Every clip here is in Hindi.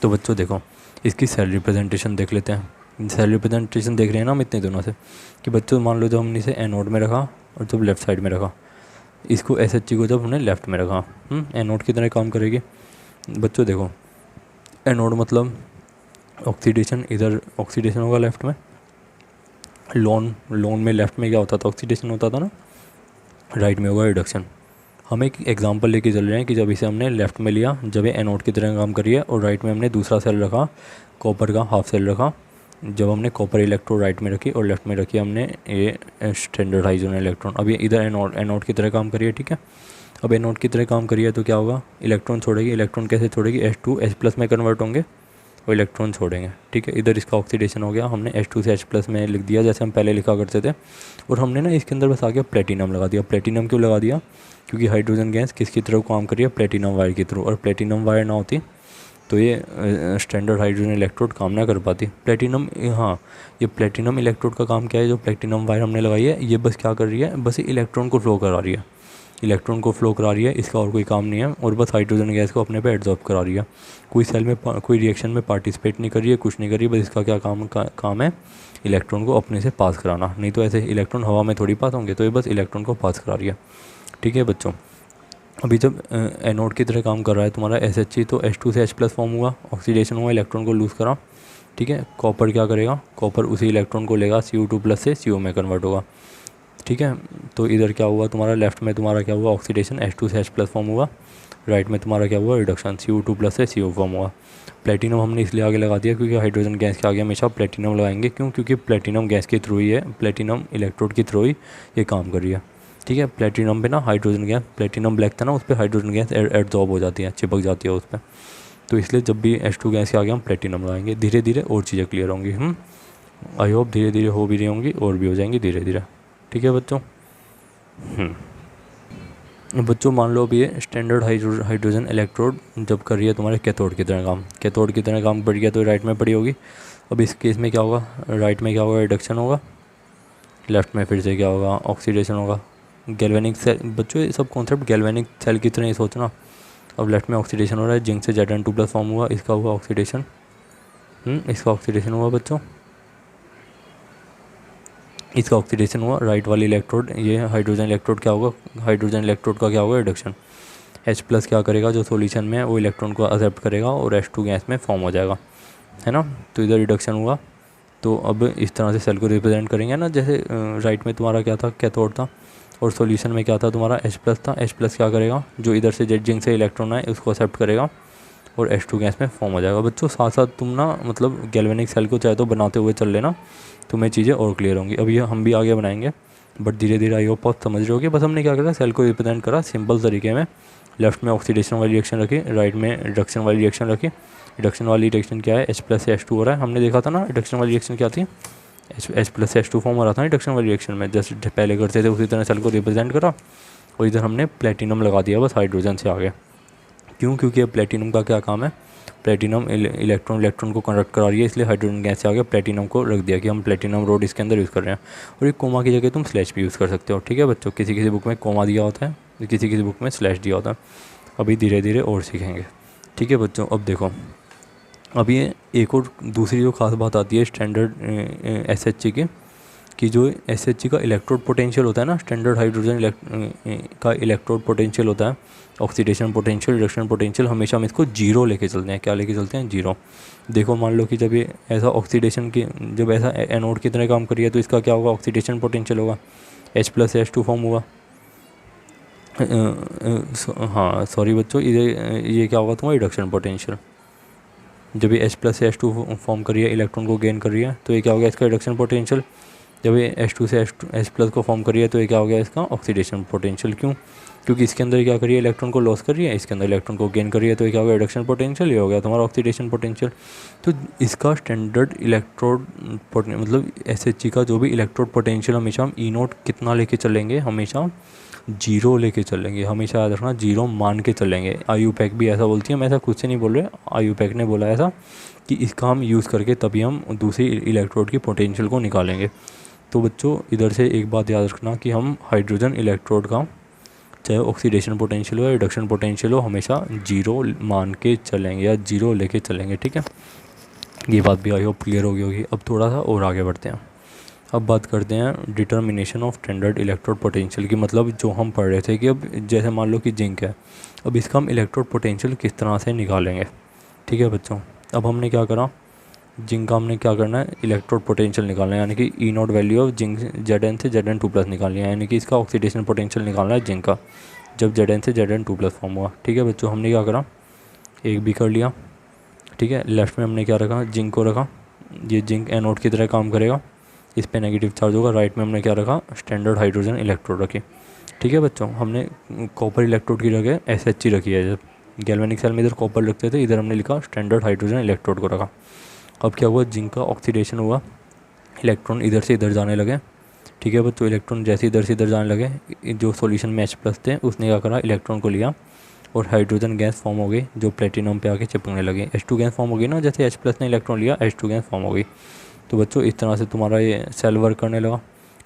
तो बच्चों देखो, इसकी सेल रिप्रेजेंटेशन देख लेते हैं। सेल रिप्रेजेंटेशन देख रहे हैं ना हम इतने दिनों से, कि बच्चों मान लो जब हमने इसे एनोड में रखा और जब लेफ़्ट साइड में रखा, इसको SH को जब हमने लेफ़्ट में रखा, एनोड की तरह काम करेगी। बच्चों देखो, एनोड मतलब ऑक्सीडेशन, इधर ऑक्सीडेशन होगा लेफ़्ट में, लोन में लेफ़्ट में क्या होता था, ऑक्सीडेशन होता था ना, राइट में होगा रिडक्शन। हम एक एग्जांपल लेके चल रहे हैं कि जब इसे हमने लेफ़्ट में लिया, जब ये एनोड की तरह काम करी है, और राइट में हमने दूसरा सेल रखा, कॉपर का हाफ सेल रखा। जब हमने कॉपर इलेक्ट्रोड राइट में रखी और लेफ़्ट में रखी हमने ये स्टैंडर्ड हाइड्रोजन इलेक्ट्रॉन। अब ये इधर एनोड की तरह काम करिए, ठीक है। अब एनोड की तरह काम करिए तो क्या होगा, इलेक्ट्रॉन छोड़ेगी। इलेक्ट्रॉन कैसे छोड़ेगी, H2 H+ में कन्वर्ट होंगे और इलेक्ट्रॉन छोड़ेंगे, ठीक है। इधर इसका ऑक्सीडेशन हो गया, हमने H2 से H+ में लिख दिया जैसे हम पहले लिखा करते थे। और हमने ना इसके अंदर बस आगे प्लेटिनम लगा दिया। प्लेटिनम क्यों लगा दिया, क्योंकि हाइड्रोजन गैस किसकी तरफ काम करिए, प्लेटिनम वायर की थ्रू। और प्लेटिनम वायर ना होती तो ये स्टैंडर्ड हाइड्रोजन इलेक्ट्रोड काम ना कर पाती। प्लेटिनम, हाँ, ये प्लेटिनम इलेक्ट्रोड का काम क्या है, जो प्लेटिनम वायर हमने लगाई है ये बस क्या कर रही है, बस इलेक्ट्रॉन को फ्लो करा रही है, इलेक्ट्रॉन को फ्लो करा रही है, इसका और कोई काम नहीं है। और बस हाइड्रोजन गैस को अपने पे एब्जॉर्ब करा रही है। कोई सेल में कोई रिएक्शन में पार्टिसिपेट नहीं कर रही है, कुछ नहीं कर रही है, बस इसका क्या काम है, इलेक्ट्रॉन को अपने से पास कराना। नहीं तो ऐसे इलेक्ट्रॉन हवा में थोड़ी पास होंगे, तो ये बस इलेक्ट्रॉन को पास करा रही है, ठीक है बच्चों। अभी जब एनोड की तरह काम कर रहा है तुम्हारा SH, तो H2 से H+ फॉर्म हुआ, ऑक्सीडेशन हुआ, इलेक्ट्रॉन को लूज़ करा, ठीक है। कॉपर क्या करेगा, कॉपर उसी इलेक्ट्रॉन को लेगा, Cu2+ से CO में कन्वर्ट होगा, ठीक है। तो इधर क्या हुआ तुम्हारा, लेफ्ट में तुम्हारा क्या हुआ, ऑक्सीडेशन, H2 से H+ फॉर्म हुआ। राइट में तुम्हारा क्या हुआ, रिडक्शन, Cu2+ से CO फॉर्म हुआ। प्लेटिनम हमने इसलिए आगे लगा दिया क्योंकि हाइड्रोजन गैस के आगे हमेशा प्लेटिनम लगाएंगे। क्यों, क्योंकि प्लेटिनम गैस के थ्रू ही है, प्लेटिनम इलेक्ट्रोड के थ्रू ही ये काम कर रही है, ठीक है। प्लेटिनम पे ना हाइड्रोजन गैस, प्लेटिनम ब्लैक था ना, उस पर हाइड्रोजन गैस एडजॉर्ब हो जाती है, चिपक जाती है उस पर। तो इसलिए जब भी H2 गैस के आगे हम प्लेटिनम लगाएंगे, धीरे धीरे और चीज़ें क्लियर होंगी। आई होप धीरे धीरे हो भी रही होंगी और भी हो जाएंगी धीरे धीरे, ठीक है बच्चों। बच्चों मान लो अभी ये स्टैंडर्ड हाइड्रोजन इलेक्ट्रोड जब कर रही है तुम्हारे कैथोड की तरह काम, कैथोड की तरह काम पड़ गया तो राइट में पड़ी होगी। अब इस केस में क्या होगा, राइट में क्या होगा, रिडक्शन होगा, लेफ्ट में फिर से क्या होगा, ऑक्सीडेशन होगा। गैल्वेनिक सेल, बच्चों ये सब कॉन्सेप्ट गैल्वेनिक सेल की तरह ही सोचना। अब लेफ्ट में ऑक्सीडेशन हो रहा है, जिंक से Zn2+ फॉर्म हुआ, इसका हुआ ऑक्सीडेशन, इसका ऑक्सीडेशन हुआ बच्चों, इसका ऑक्सीडेशन हुआ। राइट वाली इलेक्ट्रोड, ये हाइड्रोजन इलेक्ट्रोड क्या होगा, हाइड्रोजन इलेक्ट्रोड का क्या होगा, रिडक्शन। H+ क्या करेगा, जो सॉल्यूशन में है वो इलेक्ट्रॉन को एक्सेप्ट करेगा और H2 गैस में फॉर्म हो जाएगा, है ना। तो इधर रिडक्शन हुआ। तो अब इस तरह से सेल को रिप्रेजेंट करेंगे ना, जैसे राइट में तुम्हारा क्या था, कैथोड था, और सॉल्यूशन में क्या था तुम्हारा, H+ था। H+ क्या करेगा, जो इधर से जिंक से इलेक्ट्रॉन है उसको एक्सेप्ट करेगा और H2 गैस में फॉर्म हो जाएगा। बच्चों साथ साथ तुम ना मतलब गैल्वेनिक सेल को चाहे तो बनाते हुए चल लेना, तुम्हें चीज़ें और क्लियर होंगी। अब ये हम भी आगे बनाएंगे, बट धीरे धीरे आई होप आप समझ रहे होगे। बस हमने क्या करा, सेल को रिप्रेजेंट करा सिंपल तरीके में। लेफ्ट में ऑक्सीडेशन वाली रिएक्शन रखी, राइट में रिडक्शन वाली रिएक्शन रखी। रिडक्शन वाली रिएक्शन क्या है, H+ से H2 हो रहा है। हमने देखा था ना रिडक्शन वाली रिएक्शन क्या थी, H+ से H2 फॉर्म हो रहा था रिडक्शन वाली रिएक्शन में, जैसे पहले करते थे उसी तरह सेल को रिप्रेजेंट करा। और इधर हमने प्लेटिनम लगा दिया बस हाइड्रोजन से आगे। क्यों, क्योंकि प्लेटिनम का क्या काम है, प्लेटिनम इलेक्ट्रॉन को कंडक्ट करा रही है, इसलिए हाइड्रोजन गैस से आगे प्लेटिनम को रख दिया कि हम प्लेटिनम रोड इसके अंदर यूज़ कर रहे हैं। और एक कोमा की जगह तुम स्लैश भी यूज़ कर सकते हो, ठीक है बच्चों। किसी किसी बुक में कोमा दिया होता है, किसी किसी बुक में स्लैश दिया होता है। अभी धीरे धीरे और सीखेंगे, ठीक है बच्चों। अब देखो, अब ये एक और दूसरी जो खास बात आती है स्टैंडर्ड SH की, कि जो SH का इलेक्ट्रोड पोटेंशियल होता है ना, स्टैंडर्ड हाइड्रोजन का इलेक्ट्रोड पोटेंशियल होता है, ऑक्सीडेशन पोटेंशियल, रिडक्शन पोटेंशियल, हमेशा हम इसको जीरो लेके चलते हैं। क्या लेके चलते हैं, जीरो। देखो मान लो कि जब ये ऐसा ऑक्सीडेशन की, जब ऐसा एनोड की तरह काम करिए तो इसका क्या होगा, ऑक्सीडेशन पोटेंशियल होगा, H+ से H2 फॉर्म हुआ। हाँ सॉरी बच्चों, ये क्या होगा तुम्हारा, रिडक्शन पोटेंशियल। जब ये H+ से H2 फॉर्म करिए, इलेक्ट्रॉन को गेन कर रही है, तो ये क्या हो गया, इसका रिडक्शन पोटेंशियल। जब ये H2 से H+ को फॉर्म करिए तो ये क्या हो गया, इसका ऑक्सीडेशन पोटेंशियल। क्यों, क्योंकि इसके अंदर क्या करिए, इलेक्ट्रॉन को लॉस कर रही है, इसके अंदर इलेक्ट्रॉन को गेन करिए, तो ये क्या हो गया, रिडक्शन पोटेंशियल। ये हो गया तुम्हारा ऑक्सीडेशन पोटेंशियल। तो इसका स्टैंडर्ड इलेक्ट्रोड मतलब SH का जो भी इलेक्ट्रोड पोटेंशियल, हमेशा हम E0 कितना लेके चलेंगे, हमेशा जीरो लेके चलेंगे। हमेशा याद रखना, जीरो मान के चलेंगे। IUPAC भी ऐसा बोलती है, मैं ऐसा खुद से नहीं बोल रहे, IUPAC ने बोला ऐसा कि इसका हम यूज़ करके तभी हम दूसरी इलेक्ट्रोड की पोटेंशियल को निकालेंगे। तो बच्चों इधर से एक बात याद रखना कि हम हाइड्रोजन इलेक्ट्रोड का चाहे ऑक्सीडेशन पोटेंशियल हो या रिडक्शन पोटेंशियल हो, हमेशा जीरो मान के चलेंगे या जीरो लेके चलेंगे, ठीक है। ये बात भी आई होप क्लियर हो गई होगी। अब थोड़ा सा और आगे बढ़ते हैं। अब बात करते हैं determination of standard electrode potential की। मतलब जो हम पढ़ रहे थे कि अब जैसे मान लो कि जिंक है, अब इसका हम इलेक्ट्रोड पोटेंशियल किस तरह से निकालेंगे, ठीक है बच्चों। अब हमने क्या करा, जिंक का हमने क्या करना है, इलेक्ट्रोड पोटेंशियल निकालना है, यानी कि E naught value of zinc Zn से Zn2+ निकालनी है, यानी कि इसका ऑक्सीडेशन पोटेंशियल निकालना है जिंक का, जब Zn से Zn2+ फॉर्म हुआ, ठीक है बच्चों। हमने क्या करा, एक भी कर लिया, ठीक है। लेफ्ट में हमने क्या रखा, जिंक को रखा, ये जिंक एनोड की तरह काम करेगा, इस पे नेगेटिव चार्ज होगा। राइट में हमने क्या रखा, स्टैंडर्ड हाइड्रोजन इलेक्ट्रोड रखी, ठीक है बच्चों। हमने कॉपर इलेक्ट्रोड की जगह SH रखी है, जब गैल्वेनिक सेल में इधर कॉपर रखते थे, इधर हमने लिखा स्टैंडर्ड हाइड्रोजन इलेक्ट्रोड को रखा। अब क्या हुआ, जिंक का ऑक्सीडेशन हुआ, इलेक्ट्रॉन इधर से इधर जाने लगे, ठीक है बच्चों। इलेक्ट्रॉन जैसे इधर से इधर जाने लगे, जो सॉल्यूशन में H+ थे उसने क्या करा, इलेक्ट्रॉन को लिया और हाइड्रोजन गैस फॉर्म हो गई, जो प्लेटिनम पे आके चिपकने लगे। H2 गैस फॉर्म हो गई ना, जैसे H+ ने इलेक्ट्रॉन लिया, H2 गैस फॉर्म हो गई। तो बच्चों इस तरह से तुम्हारा ये सेल वर्क करने लगा,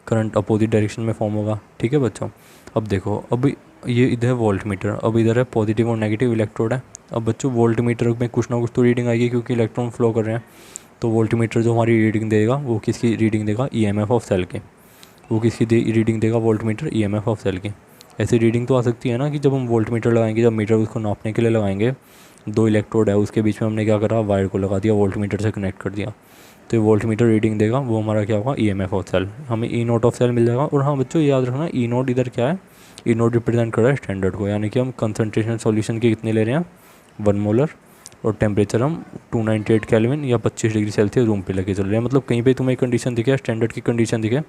करंट अपोजिट डायरेक्शन में फॉर्म होगा, ठीक है बच्चों। अब देखो, अब ये इधर है वोल्ट मीटर, अब इधर है पॉजिटिव और नेगेटिव इलेक्ट्रोड है। अब बच्चों वोल्ट मीटर में कुछ ना कुछ तो रीडिंग आएगी, क्योंकि इलेक्ट्रॉन फ्लो कर रहे हैं। तो वोल्ट मीटर जो हमारी रीडिंग देगा वो किसकी रीडिंग देगा, EMF ऑफ सेल की। वो किसकी रीडिंग देगा, volt meter EMF of cell की। ऐसी रीडिंग तो आ सकती है ना कि जब हम वोल्ट मीटर लगाएंगे, जब मीटर उसको नापने के लिए लगाएंगे, दो इलेक्ट्रोड है उसके बीच में हमने क्या करा, वायर को लगा दिया, वोल्ट मीटर से कनेक्ट कर दिया, तो ये वोल्ट मीटर रीडिंग देगा, वो हमारा क्या होगा, EMF ऑफ सेल, हमें E नोट ऑफ सेल मिल जाएगा। और हाँ बच्चों याद रखना, E नोट इधर क्या है, E नोट रिप्रेजेंट कर रहा है स्टैंडर्ड को, यानी कि हम कंसनट्रेशन सॉल्यूशन के कितने ले रहे हैं, 1 मोलर, और टेम्परेचर हम 298 केल्विन या 25 डिग्री सेल्सियस रूम पे लेके चल रहे हैं। मतलब कहीं पे तुम्हें कंडीशन दिखे, स्टैंडर्ड की कंडीशन दिखे,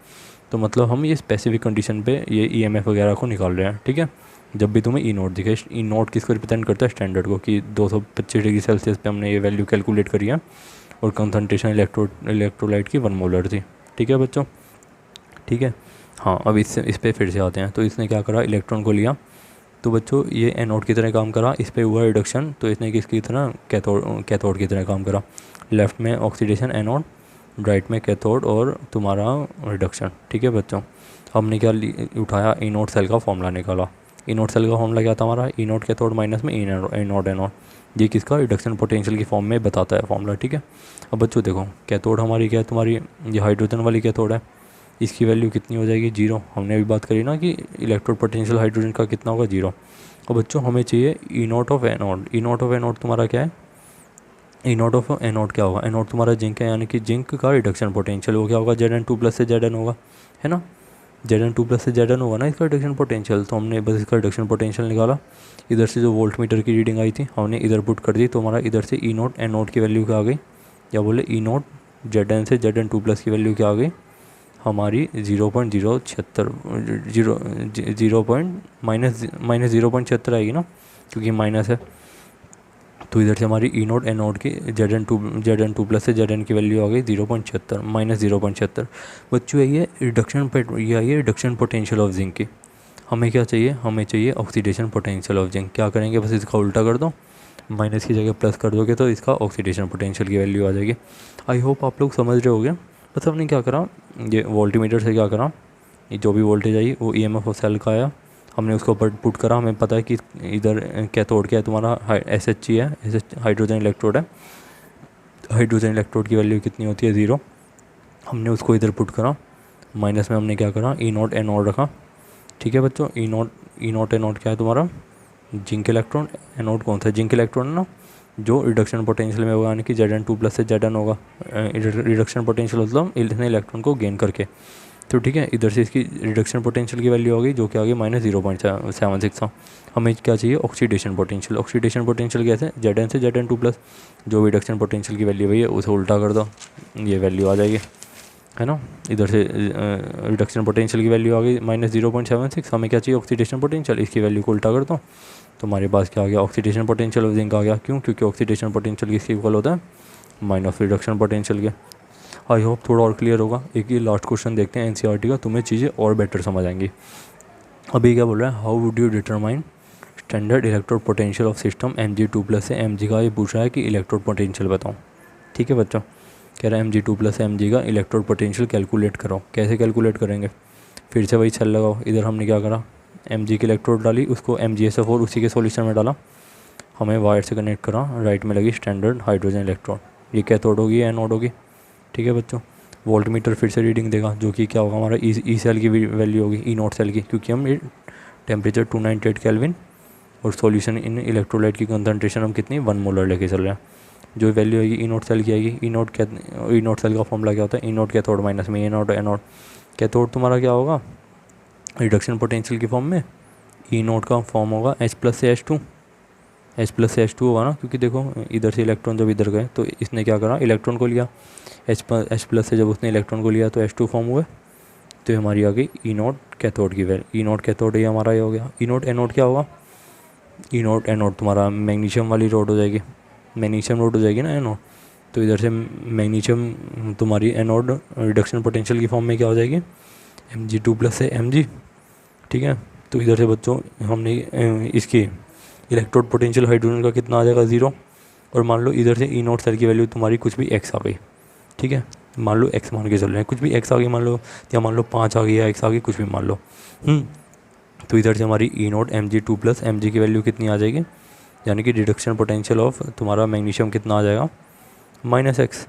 तो मतलब हम ये स्पेसिफिक कंडीशन पे ये EMF वगैरह को निकाल रहे हैं, ठीक है। जब भी तुम्हें E नोट दिखे, E नोट किसको रिप्रेजेंट करता है, स्टैंडर्ड को, कि 225 डिग्री सेल्सियस पे हमने ये वैल्यू कैलकुलेट करी है, और कंसनट्रेशन इलेक्ट्रोलाइट की 1 मोलर थी, ठीक है बच्चों, ठीक है। हाँ, अब इस पे फिर से आते हैं। तो इसने क्या करा, इलेक्ट्रॉन को लिया, तो बच्चों ये एनोड की तरह काम करा, इस पे हुआ रिडक्शन, तो इसने किसकी तरह, कैथोड की तरह काम करा। लेफ्ट में ऑक्सीडेशन एनोड, राइट में कैथोड और तुम्हारा रिडक्शन, ठीक है बच्चों। हमने क्या उठाया, ई नोट सेल का फॉर्मूला निकाला। ई नोट सेल का फॉर्मूला क्या था हमारा, ई नोट कैथोड माइनस में ई नोट एनोड, ये किसका, रिडक्शन पोटेंशियल की फॉर्म में बताता है फॉर्मूला, ठीक है। अब बच्चों देखो, कैथोड हमारी क्या है, तुम्हारी ये हाइड्रोजन वाली कैथोड है, इसकी वैल्यू कितनी हो जाएगी, 0। हमने अभी बात करी ना कि इलेक्ट्रोड पोटेंशियल हाइड्रोजन का कितना होगा, 0। और बच्चों हमें चाहिए E naught of anode. E naught of anode तुम्हारा क्या है, ई नोट ऑफ एनोड क्या होगा, एनोड तुम्हारा जिंक है, यानी कि जिंक का रिडक्शन पोटेंशियल वो क्या होगा, Zn2+ से Zn होगा, है ना। Zn2+ से Zn होगा ना इसका रिडक्शन पोटेंशियल। तो हमने बस इसका रिडक्शन पोटेंशियल निकाला, इधर से जो वोल्ट मीटर की रीडिंग आई थी हमने इधर पुट कर दी, तो हमारा इधर से ई नोट एनोड की वैल्यू क्या आ गई, या बोले ई नोट Zn से Zn2+ की वैल्यू क्या आ गई हमारी, 0.076, माइनस 0.76 आएगी ना, क्योंकि माइनस है। तो इधर से हमारी ई नोट एनोड की Zn2+ से Zn की वैल्यू आ गई 0.76, माइनस 0.76। बच्चों ये रिडक्शन ये आई है रिडक्शन पोटेंशियल ऑफ जिंक की। हमें क्या चाहिए, हमें चाहिए ऑक्सीडेशन पोटेंशियल ऑफ जिंक। क्या करेंगे, बस इसका उल्टा कर दो, माइनस की जगह प्लस कर दोगे तो इसका ऑक्सीडेशन पोटेंशियल की वैल्यू आ जाएगी। आई होप आप लोग समझ रहे होगे। बस हमने क्या करा, ये वोल्टीमीटर से क्या करा, ये जो भी वोल्टेज आई वो EMF ऑफ सेल का आया, हमने उसको पुट करा। हमें पता है कि इधर कैथोड क्या है तुम्हारा, SH है, SH हाइड्रोजन इलेक्ट्रोड है। हाइड्रोजन इलेक्ट्रोड की वैल्यू कितनी होती है, 0। हमने उसको इधर पुट करा, माइनस में हमने क्या करा, ई नोट एनोड रखा, ठीक है बच्चों। ई नोट एनोड क्या है तुम्हारा, जिंक इलेक्ट्रॉन, एनोड कौन सा, जिंक इलेक्ट्रॉन है ना, जो रिडक्शन पोटेंशियल में होगा, यानी कि Zn2+ से Zn होगा। रिडक्शन पोटेंशियल मतलब इसने इलेक्ट्रॉन को गेन करके, तो ठीक है। इधर से इसकी रिडक्शन पोटेंशियल की वैल्यू आ गई, जो कि आ गई माइनस 0.76। हमें क्या चाहिए, ऑक्सीडेशन पोटेंशियल। ऑक्सीडेशन पोटेंशियल कैसे, Zn से Zn2+, जो भी रिडक्शन पोटेंशियल की वैल्यू है उसे उल्टा कर दो, ये वैल्यू आ जाएगी, है ना। इधर से रिडक्शन पोटेंशियल की वैल्यू आ गई माइनस 0.76। हमें क्या चाहिए, ऑक्सीडेशन पोटेंशियल, इसकी वैल्यू को उल्टा कर दो, तो हमारे पास क्या आ गया, ऑक्सीडेशन पोटेंशियल ऑफ जिंक आ गया। क्यों, क्योंकि ऑक्सीडेशन पोटेंशियल किसके इक्वल होता है, माइनस रिडक्शन पोटेंशियल के। आई होप थोड़ा और क्लियर होगा। एक ही लास्ट क्वेश्चन देखते हैं NCERT का, तुम्हें चीज़ें और बेटर समझ आएंगी। अभी क्या बोल रहा है, how would you determine standard electrode potential of system Mg2+ से Mg का, ये पूछ रहा है कि इलेक्ट्रोड पोटेंशियल बताओ, ठीक है बच्चों। कह रहा है Mg2+ से Mg का इलेक्ट्रोड पोटेंशियल कैलकुलेट करो। कैसे कैलकुलेट करेंगे, फिर से वही सेल लगाओ। इधर हमने क्या करा, Mg की इलेक्ट्रोड डाली, उसको MgSO4 उसी के सॉल्यूशन में डाला, हमें वायर से कनेक्ट करा, राइट में लगी स्टैंडर्ड हाइड्रोजन इलेक्ट्रोड। ये कैथोड होगी, एनोड होगी। ठीक है बच्चों, वोल्ट मीटर फिर से रीडिंग देगा, जो कि क्या होगा हमारा ई सेल की वैल्यू होगी, ई नोट सेल की, क्योंकि हम ये टेम्परेचर 298 केल्विन और सॉल्यूशन इन इलेक्ट्रोलाइट की कंसंट्रेशन हम कितनी 1 मोलर लेके चल रहे हैं। जो वैल्यू आएगी ई नोट सेल की आएगी। ई नोट सेल का फॉर्मूला क्या होता है, ई नोट कैथोड माइनस में ए नोट एनोड। कैथोड तुम्हारा क्या होगा रिडक्शन पोटेंशियल की फॉर्म में, ई नोट का फॉर्म होगा H+H2। H+H2 होगा ना, क्योंकि देखो इधर से इलेक्ट्रॉन जब इधर गए तो इसने क्या करा, इलेक्ट्रॉन को लिया, H+ से जब उसने इलेक्ट्रॉन को लिया तो H2 फॉर्म हुए, तो हमारी आ गई ई नोट कैथोड की वैल्यू। ई नोट कैथोड ये हमारा ये हो गया। ई नोट एनोड क्या होगा, ई नोट एनोड तुम्हारा मैग्नीशियम वाली रोड हो जाएगी, मैग्नीशियम रोड हो जाएगी ना एनोड। तो इधर से मैग्नीशियम तुम्हारी एनोड रिडक्शन पोटेंशियल की फॉर्म में क्या हो जाएगी, Mg2+ से Mg। ठीक है, तो इधर से बच्चों हमने इसकी इलेक्ट्रोड पोटेंशियल हाइड्रोजन का कितना आ जाएगा 0। और मान लो इधर से ई नोट सेल की वैल्यू तुम्हारी कुछ भी x आ गई। ठीक है, मान लो x मान के चल रहे हैं, कुछ भी x आ गई मान लो, या मान लो 5 आ गई या x आ गई, कुछ भी मान लो। तो इधर से हमारी ई नोट Mg2+ Mg की वैल्यू कितनी आ जाएगी, यानी कि रिडक्शन पोटेंशियल ऑफ तुम्हारा मैग्नीशियम कितना आ जाएगा -x,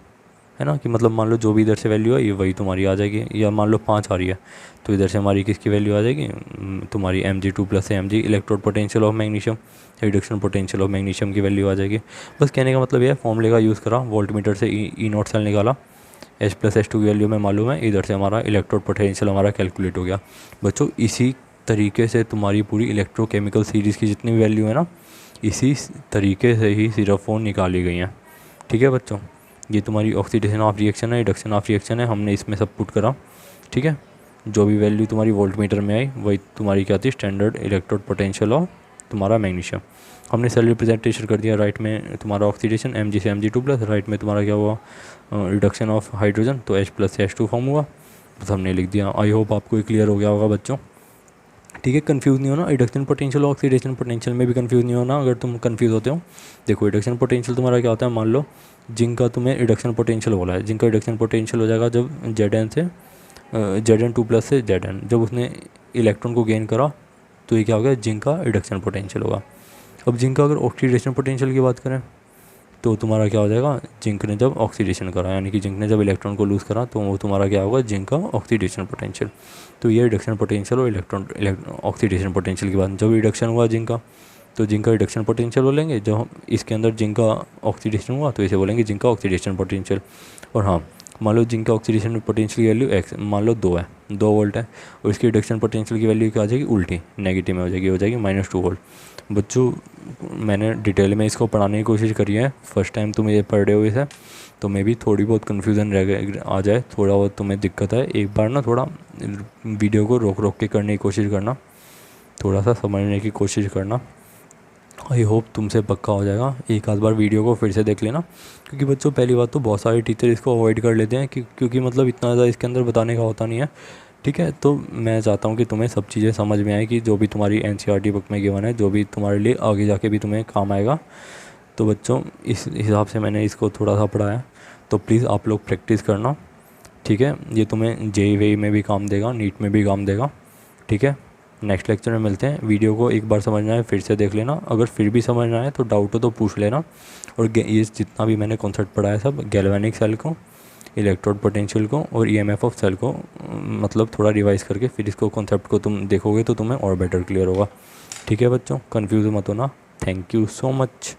है ना। कि मतलब मान लो जो भी इधर से वैल्यू है ये वही तुम्हारी आ जाएगी, या मान लो 5 आ रही है तो इधर से हमारी किसकी वैल्यू आ जाएगी, तुम्हारी Mg2+ से Mg electrode potential of magnesium, reduction potential of magnesium की वैल्यू आ जाएगी। बस कहने का मतलब ये है, फॉर्मूले का यूज़ करा, वोल्ट मीटर से ई नोट सेल निकाला, H+H2 की वैल्यू में मालूम है, इधर से हमारा इलेक्ट्रोड पोटेंशियल हमारा कैलकुलेट हो गया। बच्चों इसी तरीके से तुम्हारी पूरी इलेक्ट्रोकेमिकल सीरीज़ की जितनी भी वैल्यू है ना, इसी तरीके से ही सिर्फ वो निकाली गई हैं। ठीक है बच्चों, ये तुम्हारी ऑक्सीडेशन ऑफ रिएक्शन है, रिडक्शन ऑफ रिएक्शन है, हमने इसमें सब पुट करा। ठीक है, जो भी वैल्यू तुम्हारी वोल्ट मीटर में आई वही तुम्हारी क्या थी, स्टैंडर्ड इलेक्ट्रोड पोटेंशियल ऑफ तुम्हारा मैग्नीशियम। हमने सेल रिप्रेजेंटेशन कर दिया, राइट में तुम्हारा ऑक्सीडेशन Mg से Mg2+, राइट में तुम्हारा क्या हुआ रिडक्शन ऑफ हाइड्रोजन, तो H+ से H2 फॉर्म हुआ, बस हमने लिख दिया। आई होप आपको ये क्लियर हो गया होगा बच्चों। ठीक है, कंफ्यूज नहीं होना, रिडक्शन पोटेंशियल और ऑक्सीडेशन पोटेंशियल में भी कंफ्यूज नहीं होना। अगर तुम कंफ्यूज होते हो, देखो रिडक्शन पोटेंशियल तुम्हारा क्या होता है, मान लो जिंक का तुम्हें रिडक्शन पोटेंशियल बोला है, जिंक का रिडक्शन पोटेंशियल हो जाएगा जब Zn से Zn2+ से Zn, जब उसने इलेक्ट्रॉन को गेन करा तो ये क्या हो गया, जिंक का रिडक्शन पोटेंशियल होगा। अब जिंक का अगर ऑक्सीडेशन पोटेंशियल की बात करें तो तुम्हारा क्या हो जाएगा, जिंक ने जब ऑक्सीडेशन करा, यानी कि जिंक ने जब इलेक्ट्रॉन को लूज़ करा तो वो तुम्हारा क्या होगा, जिंक का ऑक्सीडेशन पोटेंशियल। तो ये रिडक्शन पोटेंशियल और इलेक्ट्रॉन ऑक्सीडेशन पोटेंशियल की बात, जब रिडक्शन हुआ जिंक का तो जिंक का रिडक्शन पोटेंशियल बोलेंगे, जब हम इसके अंदर जिंक का ऑक्सीडेशन हुआ तो इसे बोलेंगे जिंक का ऑक्सीडेशन पोटेंशियल। और हाँ, मान लो जिंक का ऑक्सीडेशन पोटेंशियल की वैल्यू x मान लो 2 है, 2 वोल्ट है, और इसकी रिडक्शन पोटेंशियल की वैल्यू क्या आ जाएगी, उल्टी नेगेटिव में हो जाएगी -2 वोल्ट। बच्चों मैंने डिटेल में इसको पढ़ाने की कोशिश करी है, फर्स्ट टाइम तुम ये पढ़ रहे हो इसे, तो मे भी थोड़ी बहुत कन्फ्यूज़न आ जाए, थोड़ा बहुत तुम्हें दिक्कत है, एक बार ना थोड़ा वीडियो को रोक रोक के करने की कोशिश करना, थोड़ा सा समझने की कोशिश करना। आई होप तुमसे पक्का हो जाएगा। एक आध बार वीडियो को फिर से देख लेना, क्योंकि बच्चों पहली बात तो बहुत सारे टीचर इसको अवॉइड कर लेते हैं क्योंकि मतलब इतना ज़्यादा इसके अंदर बताने का होता नहीं है। ठीक है, तो मैं चाहता हूँ कि तुम्हें सब चीज़ें समझ में आए, कि जो भी तुम्हारी NCERT बुक में गिवन है, जो भी तुम्हारे लिए आगे जाके भी तुम्हें काम आएगा। तो बच्चों इस हिसाब से मैंने इसको थोड़ा सा पढ़ाया, तो प्लीज़ आप लोग प्रैक्टिस करना। ठीक है, ये तुम्हें JEE में भी काम देगा, नीट में भी काम देगा। ठीक है, नेक्स्ट लेक्चर में मिलते हैं। वीडियो को एक बार समझना है फिर से देख लेना, अगर फिर भी समझना है तो डाउट हो तो पूछ लेना। और ये जितना भी मैंने कॉन्सेप्ट पढ़ाया सब गैल्वेनिक सेल को, इलेक्ट्रोड पोटेंशियल को और EMF ऑफ सेल को मतलब थोड़ा रिवाइज करके फिर इसको कॉन्सेप्ट को तुम देखोगे तो तुम्हें और बेटर क्लियर होगा। ठीक है बच्चों, कन्फ्यूज मत होना। Thank you so much.